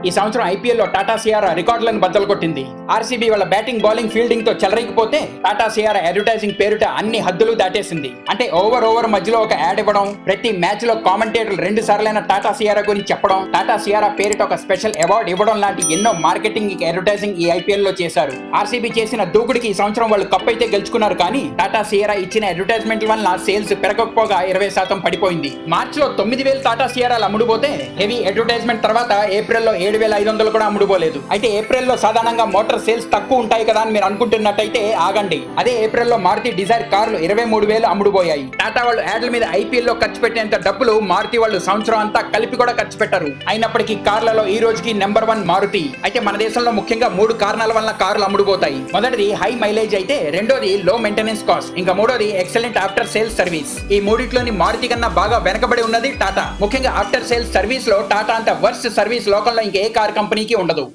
ఈ సంవత్సరం ఐపీఎల్ లో టాటా సియారా రికార్డులను బద్దలు కొట్టింది. ఆర్సీబీ వాళ్ళ బ్యాటింగ్ బౌలింగ్ ఫీల్డింగ్ తో చెలరేగిపోతే టాటా సియారా అడ్వర్టైజింగ్ పేరుట అన్ని హద్దులు దాటేసింది. అంటే ఓవర్ మధ్యలో ఒక యాడ్ ఇవ్వడం, ప్రతి మ్యాచ్ లో కామెంటేటర్లు 2 సార్లైన టాటా సియారా గురించి చెప్పడం, టాటా సియారా పేరిట ఒక స్పెషల్ అవార్డు ఇవ్వడం లాంటి ఎన్నో మార్కెటింగ్ అడ్వర్టైజింగ్ ఈ ఐపీఎల్ లో చేశారు. ఆర్సీబీ చేసిన దూకుడికి ఈ సంవత్సరం వాళ్ళు కప్ అయితే గెలుచుకున్నారు, కానీ టాటా సియారా ఇచ్చిన అడ్వర్టైజ్మెంట్ వల్ల సేల్స్ పెరగకపోగా 20% పడిపోయింది. మార్చ్ లో 9,000 టాటా సియారాలు అమ్ముడుపోతే హెవీ అడ్వర్టైజ్మెంట్ తర్వాత ఏప్రిల్ లో 7,500 కూడా అమ్ముడుపోలేదు. అయితే ఏప్రిల్ లో సాధారణంగా మోటార్ సేల్స్ తక్కువ ఉంటాయి కదా అని మీరు అనుకుంటున్నట్టయితే ఆగండి. అదే ఏప్రిల్ లో మారుతి డిజైర్ కార్లు 23,000 అమ్ముడుపోయాయి. టాటా వాళ్ళు యాడ్ల మీద ఐపీఎల్ లో ఖర్చు పెట్టేంత డబ్బులు మారుతి వాళ్ళు సంవత్సరం అంతా కలిపి కూడా ఖర్చు పెట్టారు. అయినప్పటికీ కార్లలో ఈ రోజుకి నెంబర్ 1 మారుతి. అయితే మన దేశంలో ముఖ్యంగా 3 కారణాల వల్ల కార్లు అమ్ముడుపోతాయి. మొదటిది హై మైలేజ్ అయితే, రెండోది లో మెయింటెనెన్స్ కాస్ట్, ఇంకా మూడోది ఎక్సలెంట్ ఆఫ్టర్ సేల్స్ సర్వీస్. ఈ మూడిట్లోని మారుతి కన్నా బాగా వెనకబడి ఉన్నది టాటా. ముఖ్యంగా ఆఫ్టర్ సేల్స్ సర్వీస్ లో టాటా అంత వర్స్ట్ సర్వీస్ లోకంలో ఇంకే కార్ కంపెనీకి ఉండదు.